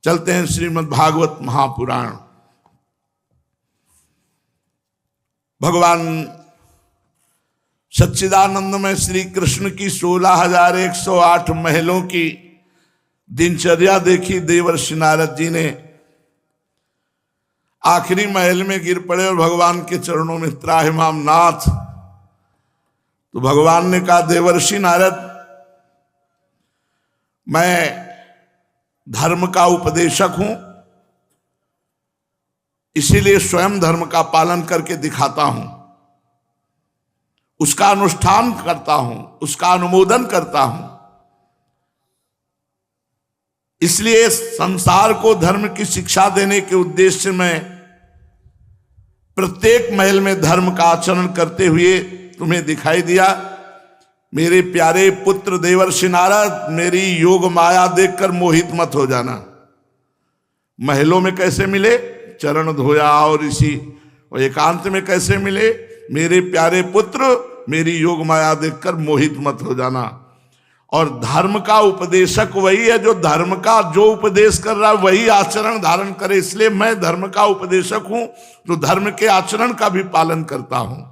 चलते हैं श्रीमद् भागवत महापुराण। भगवान सच्चिदानंदमय श्री कृष्ण की 16,108 महलों की दिनचर्या देखी देवर्षि नारद जी ने। आखिरी महल में गिर पड़े और भगवान के चरणों में त्राहिमाम नाथ। तो भगवान ने कहा, देवर्षि नारद, मैं धर्म का उपदेशक हूं, इसीलिए स्वयं धर्म का पालन करके दिखाता हूं, उसका अनुष्ठान करता हूं, उसका अनुमोदन करता हूं। इसलिए संसार को धर्म की शिक्षा देने के उद्देश्य से मैं प्रत्येक महल में धर्म का आचरण करते हुए तुम्हें दिखाई दिया। मेरे प्यारे पुत्र देवर्षि नारद, मेरी योग माया देखकर मोहित मत हो जाना। महलों में कैसे मिले? चरण धोया और इसी और एकांत में कैसे मिले? मेरे प्यारे पुत्र, मेरी योग माया देखकर मोहित मत हो जाना। और धर्म का उपदेशक वही है जो धर्म का जो उपदेश कर रहा है वही आचरण धारण करे। इसलिए मैं धर्म का उपदेशक हूं, तो धर्म के आचरण का भी पालन करता हूं।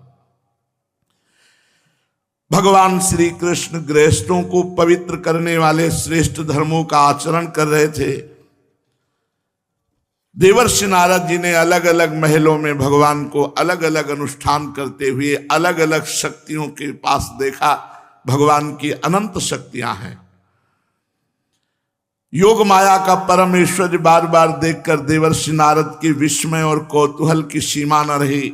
भगवान श्री कृष्ण गृहस्थों को पवित्र करने वाले श्रेष्ठ धर्मों का आचरण कर रहे थे। देवर्षि नारद जी ने अलग अलग महलों में भगवान को अलग अलग अनुष्ठान करते हुए अलग अलग शक्तियों के पास देखा। भगवान की अनंत शक्तियां हैं। योग माया का परमेश्वर बार बार देखकर देवर्षि नारद के विस्मय और कौतूहल की सीमा न रही।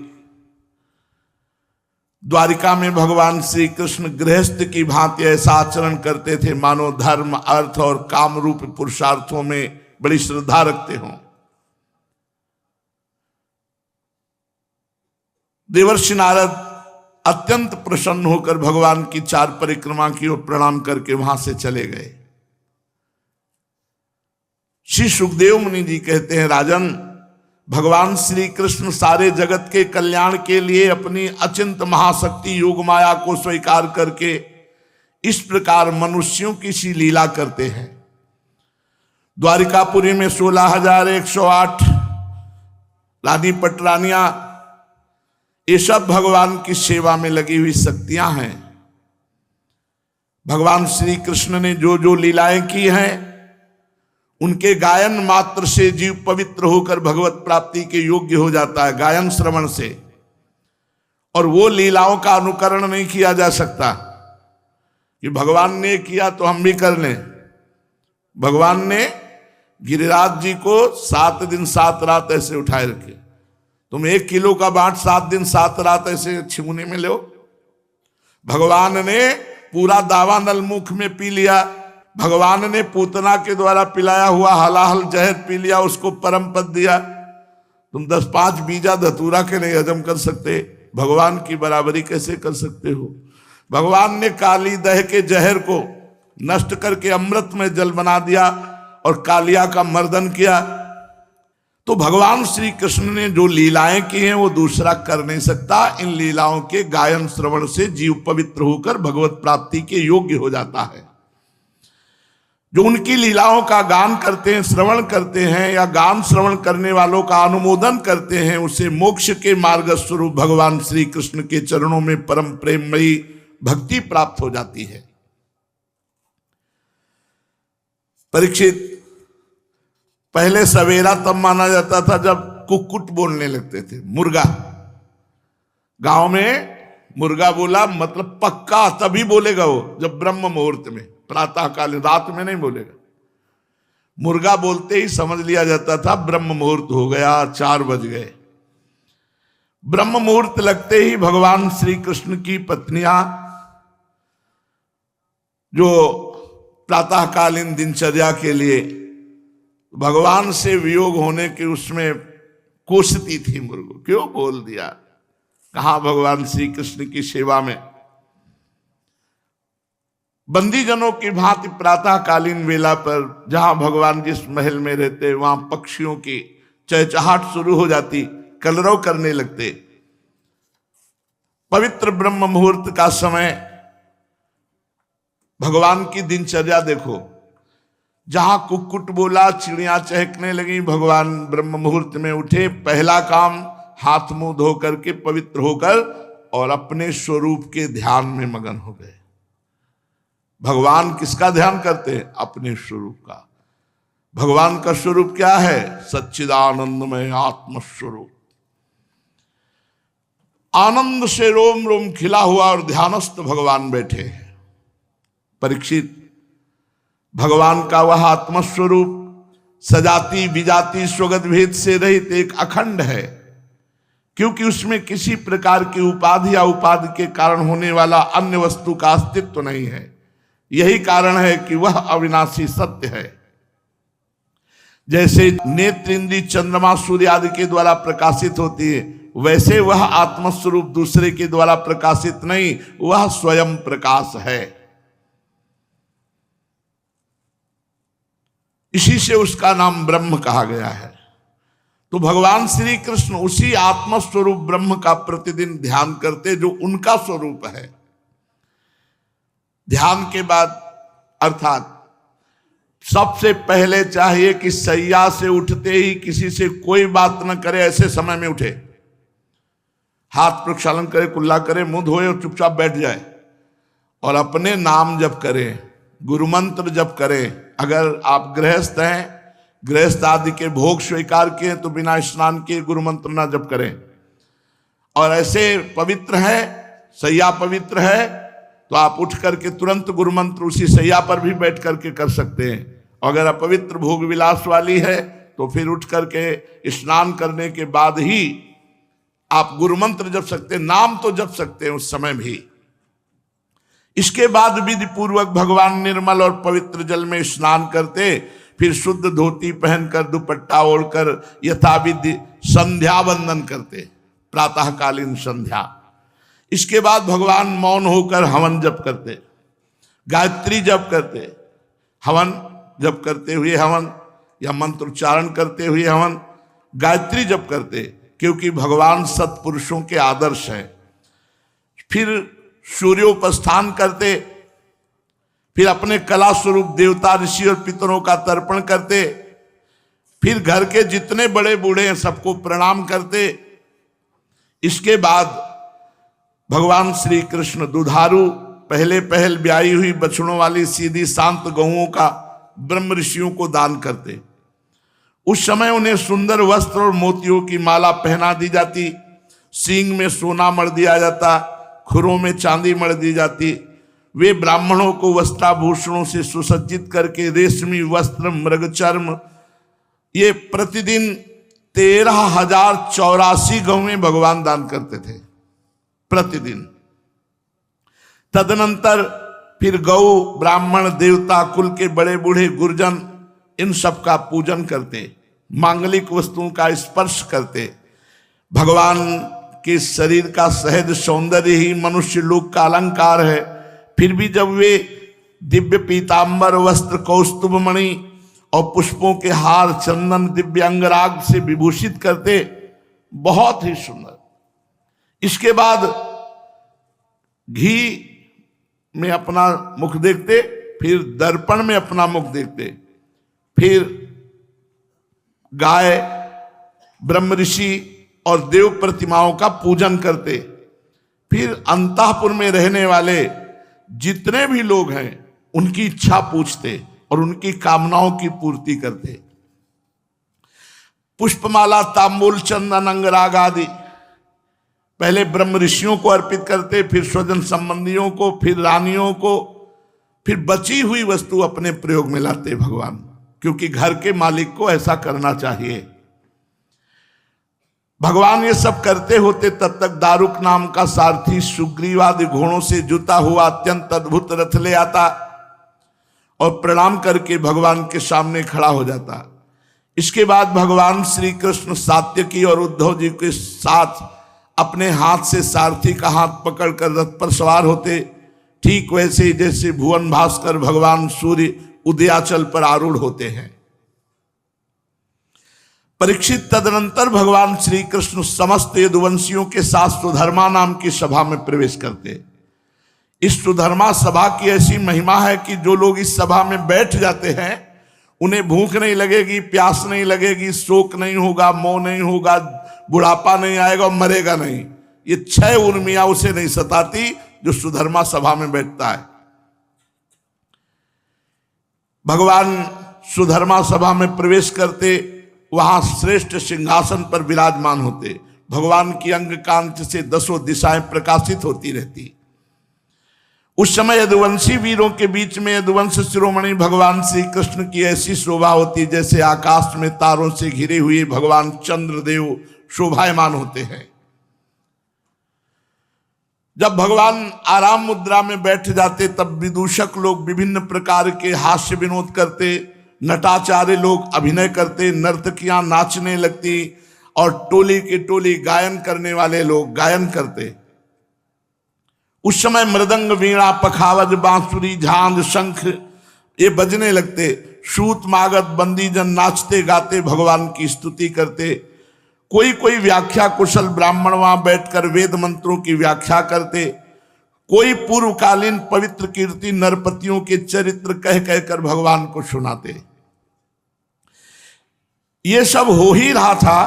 द्वारिका में भगवान श्री कृष्ण गृहस्थ की भांति ऐसा आचरण करते थे मानो धर्म, अर्थ और काम रूप पुरुषार्थों में बड़ी श्रद्धा रखते हों। देवर्षि नारद अत्यंत प्रसन्न होकर भगवान की 4 परिक्रमा की और प्रणाम करके वहां से चले गए। श्री सुखदेव मुनि जी कहते हैं, राजन, भगवान श्री कृष्ण सारे जगत के कल्याण के लिए अपनी अचिंत महाशक्ति योग माया को स्वीकार करके इस प्रकार मनुष्यों की सी लीला करते हैं। द्वारिकापुरी में 16,108 रानी पटरानियां, ये सब भगवान की सेवा में लगी हुई शक्तियां हैं। भगवान श्री कृष्ण ने जो जो लीलाएं की हैं उनके गायन मात्र से जीव पवित्र होकर भगवत प्राप्ति के योग्य हो जाता है, गायन श्रवण से। और वो लीलाओं का अनुकरण नहीं किया जा सकता कि भगवान ने किया तो हम भी कर लें। भगवान ने गिरिराज जी को 7 दिन 7 रात ऐसे उठाए रखे। तुम 1 किलो का बाट 7 दिन 7 रात ऐसे छिमुने में लो। भगवान ने पूरा दावानल मुख में पी लिया। भगवान ने पूतना के द्वारा पिलाया हुआ हलाहल जहर पी लिया, उसको परम पद दिया। तुम 10-5 बीजा धतूरा के नहीं हजम कर सकते, भगवान की बराबरी कैसे कर सकते हो? भगवान ने काली दह के जहर को नष्ट करके अमृत में जल बना दिया और कालिया का मर्दन किया। तो भगवान श्री कृष्ण ने जो लीलाएं की हैं वो दूसरा कर नहीं सकता। इन लीलाओं के गायन श्रवण से जीव पवित्र होकर भगवत प्राप्ति के योग्य हो जाता है। जो उनकी लीलाओं का गान करते हैं, श्रवण करते हैं या गान श्रवण करने वालों का अनुमोदन करते हैं, उसे मोक्ष के मार्ग स्वरूप भगवान श्री कृष्ण के चरणों में परम प्रेममयी भक्ति प्राप्त हो जाती है। परीक्षित, पहले सवेरा तब माना जाता था जब कुक्कुट बोलने लगते थे। मुर्गा, गांव में मुर्गा बोला मतलब पक्का तभी बोलेगा वो जब ब्रह्म मुहूर्त में, प्रातः काल, रात में नहीं बोलेगा। मुर्गा बोलते ही समझ लिया जाता था ब्रह्म मुहूर्त हो गया, 4 बज गए। ब्रह्म मुहूर्त लगते ही भगवान श्री कृष्ण की पत्नियां जो प्रातःकालीन दिनचर्या के लिए भगवान से वियोग होने के उसमें कोसती थी मुर्गो, क्यों बोल दिया? कहा भगवान श्री कृष्ण की सेवा में बंदीजनों की भांति प्रातःकालीन वेला पर जहां भगवान जिस महल में रहते वहां पक्षियों की चहचहाट शुरू हो जाती, कलरव करने लगते। पवित्र ब्रह्म मुहूर्त का समय भगवान की दिनचर्या देखो। जहां कुक्कुट बोला, चिड़िया चहकने लगी, भगवान ब्रह्म मुहूर्त में उठे, पहला काम हाथ मुंह धो करके पवित्र होकर और अपने स्वरूप के ध्यान में मगन हो गए। भगवान किसका ध्यान करते हैं? अपने स्वरूप का। भगवान का स्वरूप क्या है? सच्चिदानंदमय आत्मस्वरूप। आनंद से रोम रोम खिला हुआ और ध्यानस्थ भगवान बैठे हैं। परीक्षित, भगवान का वह आत्मस्वरूप सजाति विजाति स्वगत भेद से रहित एक अखंड है, क्योंकि उसमें किसी प्रकार की उपाधि या उपाधि के कारण होने वाला अन्य वस्तु का अस्तित्व नहीं है। यही कारण है कि वह अविनाशी सत्य है। जैसे नेत्र इंद्री चंद्रमा सूर्य आदि के द्वारा प्रकाशित होती है, वैसे वह आत्मस्वरूप दूसरे के द्वारा प्रकाशित नहीं, वह स्वयं प्रकाश है। इसी से उसका नाम ब्रह्म कहा गया है। तो भगवान श्री कृष्ण उसी आत्मस्वरूप ब्रह्म का प्रतिदिन ध्यान करते जो उनका स्वरूप है। ध्यान के बाद अर्थात सबसे पहले चाहिए कि सैया से उठते ही किसी से कोई बात न करे, ऐसे समय में उठे, हाथ प्रक्षालन करे, कुल्ला करे, मुंह धोए और चुपचाप बैठ जाए और अपने नाम जप करें, गुरु मंत्र जप करें। अगर आप गृहस्थ हैं, गृहस्थ आदि के भोग स्वीकार किए तो बिना स्नान किए गुरु मंत्र ना जप करें। और ऐसे पवित्र है, सैया पवित्र है, तो आप उठ करके तुरंत गुरु मंत्र उसी सैया पर भी बैठ करके कर सकते हैं। अगर अपवित्र भोग विलास वाली है तो फिर उठ करके स्नान करने के बाद ही आप गुरु मंत्र जप सकते हैं, नाम तो जप सकते हैं उस समय भी। इसके बाद विधि पूर्वक भगवान निर्मल और पवित्र जल में स्नान करते, फिर शुद्ध धोती पहनकर दुपट्टा ओढ़कर यथाविधि संध्या वंदन करते, प्रातःकालीन संध्या। इसके बाद भगवान मौन होकर हवन जप करते, गायत्री जप करते, हवन जप करते हुए हवन या मंत्रोच्चारण करते हुए हवन, गायत्री जप करते, क्योंकि भगवान सत्पुरुषों के आदर्श हैं। फिर सूर्योपस्थान करते, फिर अपने कला स्वरूप देवता ऋषि और पितरों का तर्पण करते, फिर घर के जितने बड़े बूढ़े हैं सबको प्रणाम करते। इसके बाद भगवान श्री कृष्ण दुधारू पहले पहल ब्याई हुई बछड़ों वाली सीधी शांत गौओं का ब्रह्म ऋषियों को दान करते। उस समय उन्हें सुंदर वस्त्र और मोतियों की माला पहना दी जाती, सींग में सोना मढ़ दिया जाता, खुरों में चांदी मढ़ दी जाती। वे ब्राह्मणों को वस्त्राभूषणों से सुसज्जित करके रेशमी वस्त्र, मृगचर्म, ये प्रतिदिन 13,084 गौएं भगवान दान करते थे प्रतिदिन। तदनंतर फिर गौ, ब्राह्मण, देवता कुल के बड़े बूढ़े, गुरजन, इन सब का पूजन करते, मांगलिक वस्तुओं का स्पर्श करते। भगवान के शरीर का सहज सौंदर्य ही मनुष्य लोक का अलंकार है। फिर भी जब वे दिव्य पीतांबर वस्त्र, कौस्तुभ मणि और पुष्पों के हार, चंदन, दिव्य अंगराग से विभूषित करते, बहुत ही सुंदर। इसके बाद घी में अपना मुख देखते, फिर दर्पण में अपना मुख देखते, फिर गाय, ब्रह्म ऋषि और देव प्रतिमाओं का पूजन करते, फिर अंतःपुर में रहने वाले जितने भी लोग हैं उनकी इच्छा पूछते और उनकी कामनाओं की पूर्ति करते। पुष्पमाला, तांबूल, चंदन, अंगराग आदि पहले ब्रह्म ऋषियों को अर्पित करते, फिर स्वजन संबंधियों को, फिर रानियों को, फिर बची हुई वस्तु अपने प्रयोग में लाते भगवान, क्योंकि घर के मालिक को ऐसा करना चाहिए। भगवान ये सब करते होते तब तक दारुक नाम का सारथी सुग्रीवादि घोड़ों से जुता हुआ अत्यंत अद्भुत रथ ले आता और प्रणाम करके भगवान के सामने खड़ा हो जाता। इसके बाद भगवान श्री कृष्ण सात्यकी और उद्धव जी के साथ अपने हाथ से सारथी का हाथ पकड़कर रथ पर सवार होते, ठीक वैसे ही जैसे भुवन भास्कर भगवान सूर्य उदयाचल पर आरूढ़ होते हैं। परीक्षित, तदनंतर भगवान श्री कृष्ण समस्त यदुवंशियों के साथ सुधर्मा नाम की सभा में प्रवेश करते। इस सुधर्मा सभा की ऐसी महिमा है कि जो लोग इस सभा में बैठ जाते हैं उन्हें भूख नहीं लगेगी, प्यास नहीं लगेगी, शोक नहीं होगा, मोह नहीं होगा, बुढ़ापा नहीं आएगा और मरेगा नहीं। ये 6 उर्मियां उसे नहीं सताती जो सुधर्मा सभा में बैठता है। भगवान सुधर्मा सभा में प्रवेश करते, वहां श्रेष्ठ सिंहासन पर विराजमान होते। भगवान की अंग कांति से 10 दिशाएं प्रकाशित होती रहती। उस समय यदुवंशी वीरों के बीच में यदुवंश शिरोमणि भगवान श्री कृष्ण की ऐसी शोभा होती जैसे आकाश में तारों से घिरे हुए भगवान चंद्रदेव शोभायमान होते हैं। जब भगवान आराम मुद्रा में बैठ जाते तब विदूषक लोग विभिन्न प्रकार के हास्य विनोद करते, नटाचार्य लोग अभिनय करते, नर्तकियां नाचने लगती और टोली की टोली गायन करने वाले लोग गायन करते। उस समय मृदंग, वीणा, पखावज, बांसुरी, झांझ, शंख ये बजने लगते। सूत मागध बंदीजन नाचते गाते भगवान की स्तुति करते। कोई कोई व्याख्या कुशल ब्राह्मण वहां बैठकर वेद मंत्रों की व्याख्या करते। कोई पूर्वकालीन पवित्र कीर्ति नरपतियों के चरित्र कह कहकर भगवान को सुनाते। ये सब हो ही रहा था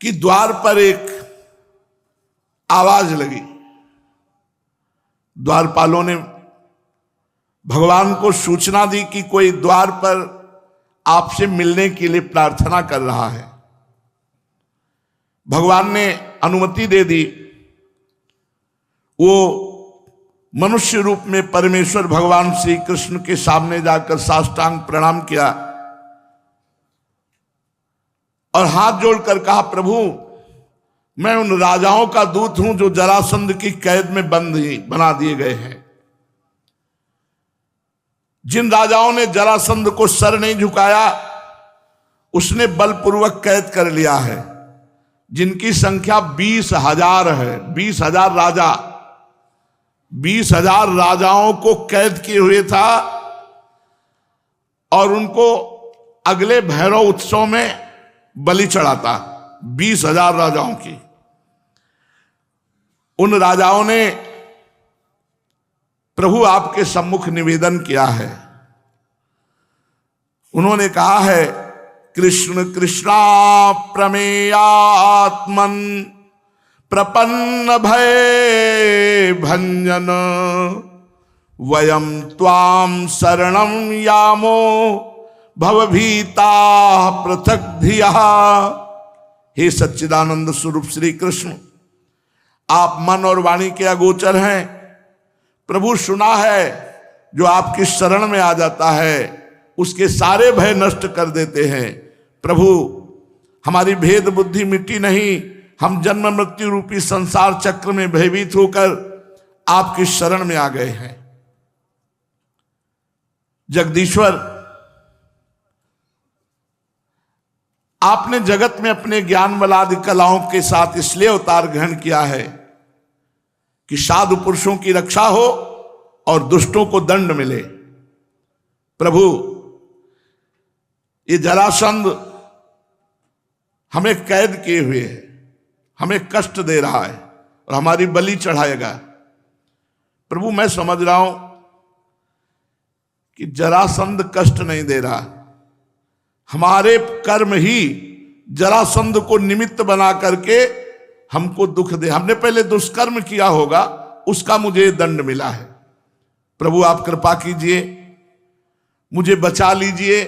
कि द्वार पर एक आवाज लगी। द्वारपालों ने भगवान को सूचना दी कि कोई द्वार पर आपसे मिलने के लिए प्रार्थना कर रहा है। भगवान ने अनुमति दे दी। वो मनुष्य रूप में परमेश्वर भगवान श्री कृष्ण के सामने जाकर साष्टांग प्रणाम किया और हाथ जोड़कर कहा, प्रभु मैं उन राजाओं का दूत हूं जो जरासंध की कैद में बना दिए गए हैं। जिन राजाओं ने जरासंध को सर नहीं झुकाया उसने बलपूर्वक कैद कर लिया है, जिनकी संख्या 20,000 है। 20,000 राजा, 20,000 राजाओं को कैद किए हुए था और उनको अगले भैरव उत्सव में बलि चढ़ाता। 20,000 राजाओं की। उन राजाओं ने प्रभु आपके सम्मुख निवेदन किया है। उन्होंने कहा है, कृष्ण कृष्णा प्रमेयात्मन प्रपन्न भय भंजन वयम त्वाम शरणम यामो भवभीता पृथक धिया। हे सच्चिदानंद स्वरूप श्री कृष्ण, आप मन और वाणी के अगोचर हैं। प्रभु सुना है जो आपकी शरण में आ जाता है उसके सारे भय नष्ट कर देते हैं। प्रभु हमारी भेद बुद्धि मिट्टी नहीं, हम जन्म मृत्यु रूपी संसार चक्र में भयभीत होकर आपकी शरण में आ गए हैं। जगदीश्वर, आपने जगत में अपने ज्ञान बलादि कलाओं के साथ इसलिए अवतार ग्रहण किया है कि साधु पुरुषों की रक्षा हो और दुष्टों को दंड मिले। प्रभु ये जरासंध हमें कैद किए हुए है, हमें कष्ट दे रहा है और हमारी बलि चढ़ाएगा। प्रभु मैं समझ रहा हूं कि जरासंध कष्ट नहीं दे रहा, हमारे कर्म ही जरासंध को निमित्त बना करके हमको दुख दे। हमने पहले दुष्कर्म किया होगा, उसका मुझे दंड मिला है। प्रभु आप कृपा कीजिए, मुझे बचा लीजिए,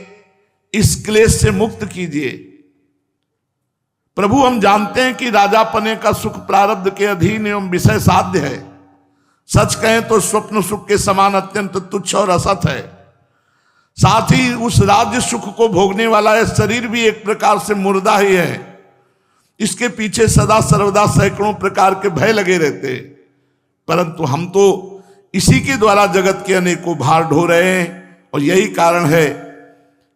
इस क्लेश से मुक्त कीजिए। प्रभु हम जानते हैं कि राजा पने का सुख प्रारब्ध के अधीन एवं विषय साध्य है। सच कहें तो स्वप्न सुख के समान अत्यंत तुच्छ और असत है। साथ ही उस राज्य सुख को भोगने वाला यह शरीर भी एक प्रकार से मुर्दा ही है। इसके पीछे सदा सर्वदा सैकड़ों प्रकार के भय लगे रहते, परंतु हम तो इसी के द्वारा जगत के अनेकों भार ढो रहे हैं। और यही कारण है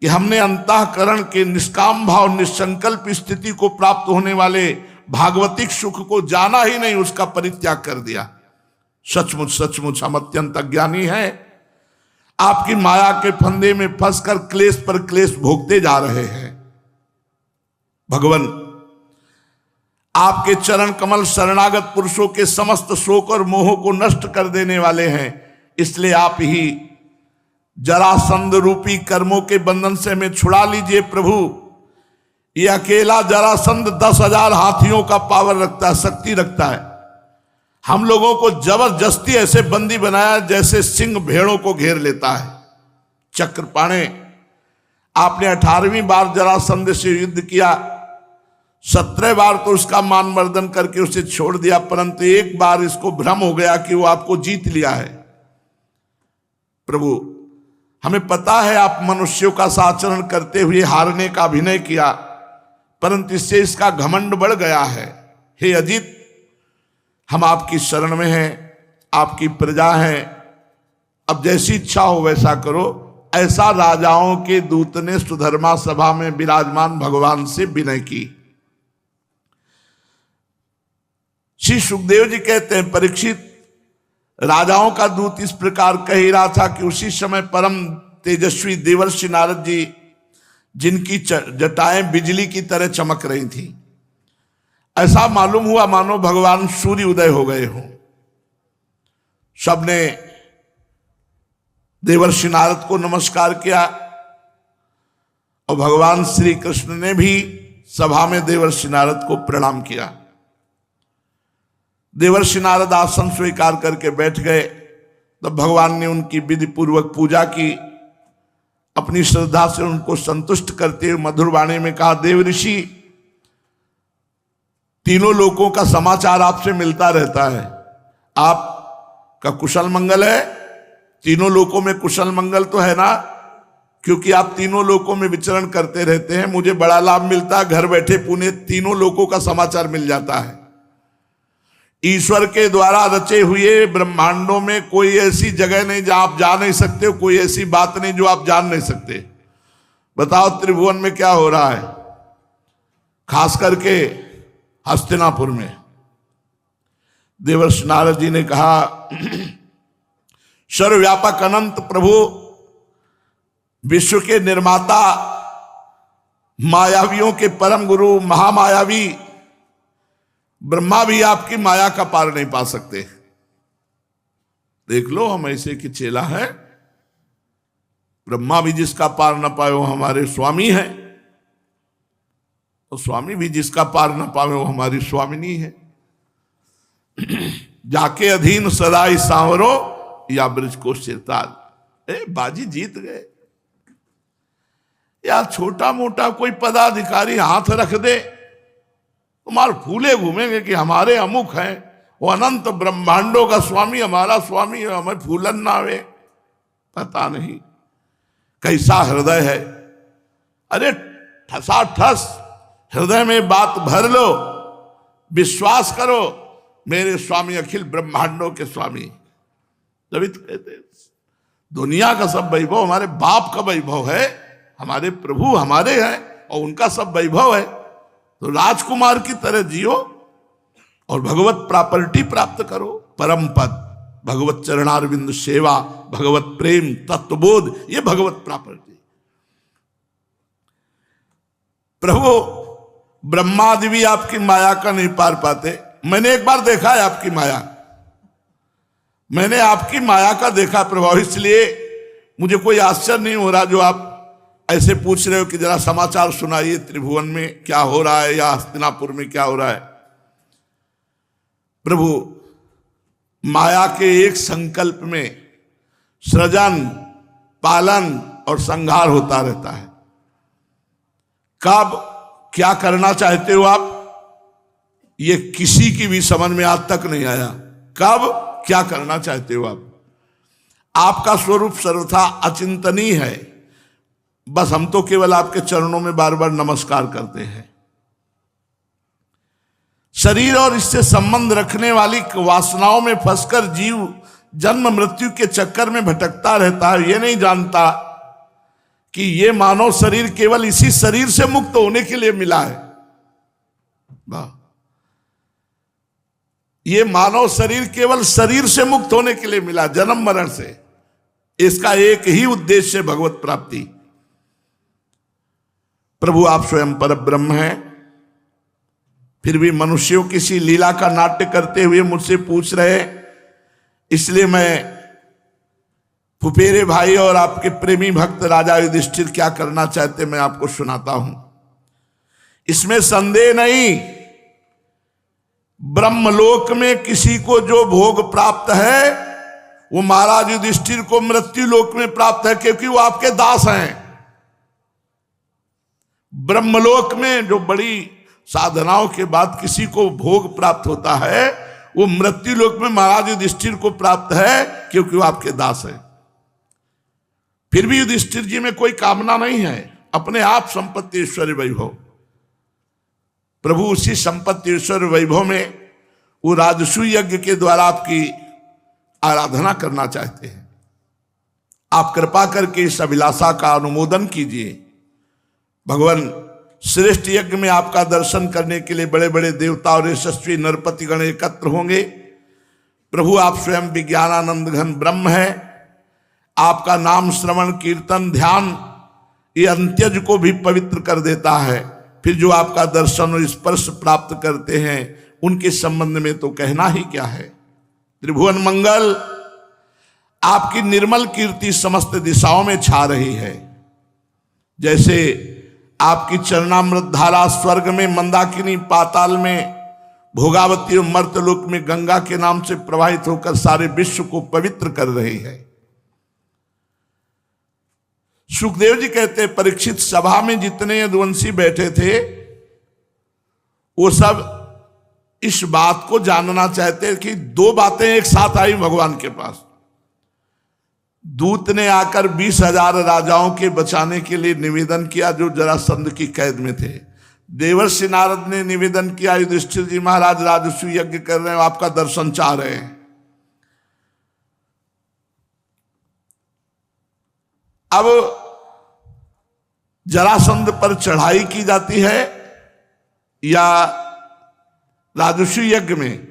कि हमने अंतःकरण के निष्काम भाव निसंकल्प स्थिति को प्राप्त होने वाले भागवतिक सुख को जाना ही नहीं, उसका परित्याग कर दिया। सचमुच सचमुच हम अत्यंत अज्ञानी हैं, आपकी माया के फंदे में फंसकर क्लेश पर क्लेश भोगते जा रहे हैं। भगवान आपके चरण कमल शरणागत पुरुषों के समस्त शोक और मोह को नष्ट कर देने वाले हैं, इसलिए आप ही जरासंध रूपी कर्मों के बंधन से हमें छुड़ा लीजिए प्रभु। ये अकेला जरासंध 10,000 हाथियों का पावर रखता है, शक्ति रखता है। हम लोगों को जबरदस्ती ऐसे बंदी बनाया जैसे सिंह भेड़ों को घेर लेता है। चक्रपाणे, आपने 18वीं बार जरासंध से युद्ध किया, 17 बार तो उसका मान मर्दन करके उसे छोड़ दिया, परंतु एक बार इसको भ्रम हो गया कि वो आपको जीत लिया है। प्रभु, हमें पता है आप मनुष्यों का साचरण करते हुए हारने का अभिनय किया, परंतु इससे इसका घमंड बढ़ गया है। हे अजित, हम आपकी शरण में हैं, आपकी प्रजा हैं, अब जैसी इच्छा हो वैसा करो। ऐसा राजाओं के दूत ने सुधर्मा सभा में विराजमान भगवान से विनय की। श्री सुखदेव जी कहते हैं, परीक्षित, राजाओं का दूत इस प्रकार कह ही रहा था कि उसी समय परम तेजस्वी देवर्षि नारद जी, जिनकी जटाएं बिजली की तरह चमक रही थी, ऐसा मालूम हुआ मानो भगवान सूर्य उदय हो गए हों। सबने देवर्षि नारद को नमस्कार किया और भगवान श्री कृष्ण ने भी सभा में देवर्षि नारद को प्रणाम किया। देवर्षि नारद आसन स्वीकार करके बैठ गए, तब भगवान ने उनकी विधि पूर्वक पूजा की। अपनी श्रद्धा से उनको संतुष्ट करते हुए मधुर वाणी में कहा, देव ऋषि, तीनों लोकों का समाचार आपसे मिलता रहता है, आपका कुशल मंगल है। तीनों लोकों में कुशल मंगल तो है ना, क्योंकि आप तीनों लोकों में विचरण करते रहते हैं। मुझे बड़ा लाभ मिलता है, घर बैठे पुणे तीनों लोकों का समाचार मिल जाता है। ईश्वर के द्वारा रचे हुए ब्रह्मांडों में कोई ऐसी जगह नहीं जहां आप जा नहीं सकते हो, कोई ऐसी बात नहीं जो आप जान नहीं सकते। बताओ त्रिभुवन में क्या हो रहा है, खास करके हस्तिनापुर में। देवर्षि नारद जी ने कहा, सर्वव्यापक अनंत प्रभु, विश्व के निर्माता, मायावियों के परम गुरु, महामायावी ब्रह्मा भी आपकी माया का पार नहीं पा सकते। देख लो, हम ऐसे की चेला है। ब्रह्मा भी जिसका पार न पाए वो हमारे स्वामी है, तो स्वामी भी जिसका पार न पावे वो हमारी स्वामिनी है। जाके अधीन सदाई सांवरो या ब्रज को सिरताज। बाजी जीत गए। या छोटा मोटा कोई पदाधिकारी हाथ रख दे, तुम्हारे फूले घूमेंगे कि हमारे अमुख हैं, वो अनंत ब्रह्मांडों का स्वामी हमारा स्वामी है, हमें फूलन ना आवे। पता नहीं कैसा हृदय है। अरे ठसा ठस हृदय में बात भर लो, विश्वास करो मेरे स्वामी अखिल ब्रह्मांडों के स्वामी। तभी तो कहते दुनिया का सब वैभव हमारे बाप का वैभव है, हमारे प्रभु हमारे हैं और उनका सब वैभव है। तो राजकुमार की तरह जियो और भगवत प्रॉपर्टी प्राप्त करो, परम पद, भगवत चरणारविंद सेवा, भगवत प्रेम, तत्वबोध, ये भगवत प्रॉपर्टी। प्रभु, ब्रह्मादि भी आपकी माया का नहीं पार पाते। मैंने एक बार देखा है आपकी माया, मैंने आपकी माया का देखा प्रभाव, इसलिए मुझे कोई आश्चर्य नहीं हो रहा जो आप ऐसे पूछ रहे हो कि जरा समाचार सुनाइए, त्रिभुवन में क्या हो रहा है या हस्तिनापुर में क्या हो रहा है। प्रभु, माया के एक संकल्प में सृजन, पालन और संहार होता रहता है। कब क्या करना चाहते हो आप, ये किसी की भी समझ में आज तक नहीं आया। कब क्या करना चाहते हो आप, आपका स्वरूप सर्वथा अचिंतनीय है। बस हम तो केवल आपके चरणों में बार बार नमस्कार करते हैं। शरीर और इससे संबंध रखने वाली वासनाओं में फंसकर जीव जन्म मृत्यु के चक्कर में भटकता रहता है। ये नहीं जानता कि ये मानव शरीर केवल इसी शरीर से मुक्त होने के लिए मिला है। ये मानव शरीर केवल शरीर से मुक्त होने के लिए मिला, जन्म मरण से। इसका एक ही उद्देश्य है, भगवत प्राप्ति। प्रभु, आप स्वयं पर ब्रह्म हैं, फिर भी मनुष्यों किसी लीला का नाट्य करते हुए मुझसे पूछ रहे, इसलिए मैं फुफेरे भाई और आपके प्रेमी भक्त राजा युधिष्ठिर क्या करना चाहते मैं आपको सुनाता हूं। इसमें संदेह नहीं, ब्रह्मलोक में किसी को जो भोग प्राप्त है वो महाराज युधिष्ठिर को मृत्यु लोक में प्राप्त है, क्योंकि वो आपके दास हैं। ब्रह्मलोक में जो बड़ी साधनाओं के बाद किसी को भोग प्राप्त होता है वो मृत्यु लोक में महाराज युधिष्ठिर को प्राप्त है, क्योंकि वो आपके दास हैं। फिर भी युधिष्ठिर जी में कोई कामना नहीं है, अपने आप संपत्ति ऐश्वर्य वैभव। प्रभु उसी संपत्ति ऐश्वर्य वैभव में वो राजसूय यज्ञ के द्वारा आपकी आराधना करना चाहते हैं। आप कृपा करके इस अभिलाषा का अनुमोदन कीजिए। भगवान श्रेष्ठ यज्ञ में आपका दर्शन करने के लिए बड़े बड़े देवता और यशस्वी नरपतिगण एकत्र होंगे। प्रभु आप स्वयं विज्ञानानंद घन ब्रह्म है। आपका नाम श्रवण कीर्तन ध्यान ये अंत्यज को भी पवित्र कर देता है। फिर जो आपका दर्शन और स्पर्श प्राप्त करते हैं उनके संबंध में तो कहना ही क्या है। त्रिभुवन मंगल, आपकी निर्मल कीर्ति समस्त दिशाओं में छा रही है। जैसे आपकी चरणामृत धारा स्वर्ग में मंदाकिनी, पाताल में भोगावती और मर्तलोक में गंगा के नाम से प्रवाहित होकर सारे विश्व को पवित्र कर रही है। सुखदेव जी कहते परीक्षित सभा में जितने यदुवंशी बैठे थे वो सब इस बात को जानना चाहते कि दो बातें एक साथ आई भगवान के पास। दूत ने आकर 20,000 राजाओं के बचाने के लिए निवेदन किया जो जरासंध की कैद में थे। देवर्षि नारद ने निवेदन किया युधिष्ठिर जी महाराज राजसूय यज्ञ कर रहे हैं, आपका दर्शन चाह रहे हैं। अब जरासंध पर चढ़ाई की जाती है या राजसूय यज्ञ में?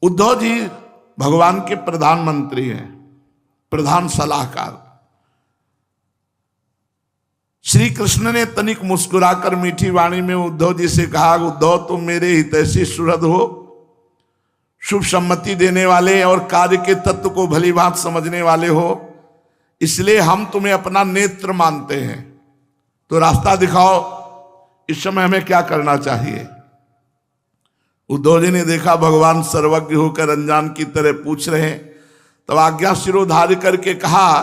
उद्धव जी भगवान के प्रधानमंत्री हैं, प्रधान सलाहकार। श्री कृष्ण ने तनिक मुस्कुराकर मीठी वाणी में उद्धव जी से कहा, उद्धव तुम मेरे हितैषी सुहृद हो, शुभ सम्मति देने वाले और कार्य के तत्व को भली भांति समझने वाले हो, इसलिए हम तुम्हें अपना नेत्र मानते हैं। तो रास्ता दिखाओ, इस समय हमें क्या करना चाहिए। उद्धव जी ने देखा भगवान सर्वज्ञ होकर अनजान की तरह पूछ रहे हैं, तब आज्ञा शिरोधार्य करके कहा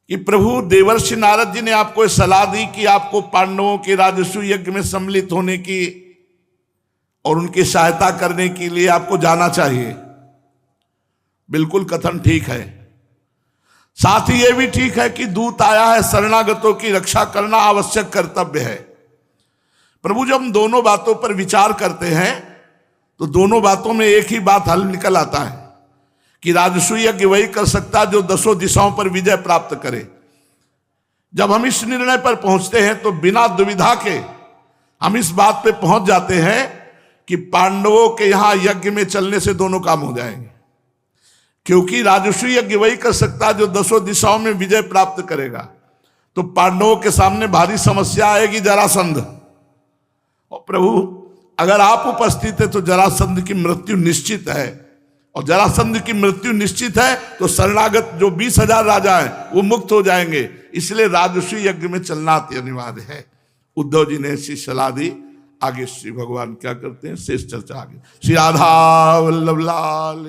कि प्रभु देवर्षि नारद जी ने आपको सलाह दी कि आपको पांडवों के राजसूय यज्ञ में सम्मिलित होने की और उनकी सहायता करने के लिए आपको जाना चाहिए। बिल्कुल कथन ठीक है। साथ ही यह भी ठीक है कि दूत आया है, शरणागतों की रक्षा करना आवश्यक कर्तव्य है। प्रभु जब हम दोनों बातों पर विचार करते हैं तो दोनों बातों में एक ही बात हल निकल आता है कि राजसूय यज्ञ वही कर सकता है जो 10 दिशाओं पर विजय प्राप्त करे। जब हम इस निर्णय पर पहुंचते हैं तो बिना दुविधा के हम इस बात पे पहुंच जाते हैं कि पांडवों के यहां यज्ञ में चलने से दोनों काम हो जाएंगे, क्योंकि राजसूय यज्ञ वही कर सकता है जो 10 दिशाओं में विजय प्राप्त करेगा। तो पांडवों के सामने भारी समस्या आएगी, जरासंध। और प्रभु अगर आप उपस्थित है तो जरासंध की मृत्यु निश्चित है, और जरासंध की मृत्यु निश्चित है तो शरणागत जो 20,000 राजा हैं वो मुक्त हो जाएंगे। इसलिए राजसूय यज्ञ में चलना अति अनिवार्य है। उद्धव जी ने ऐसी सलाह दी। आगे श्री भगवान क्या करते हैं शेष चर्चा आगे। श्री राधा वल्लभ लाल।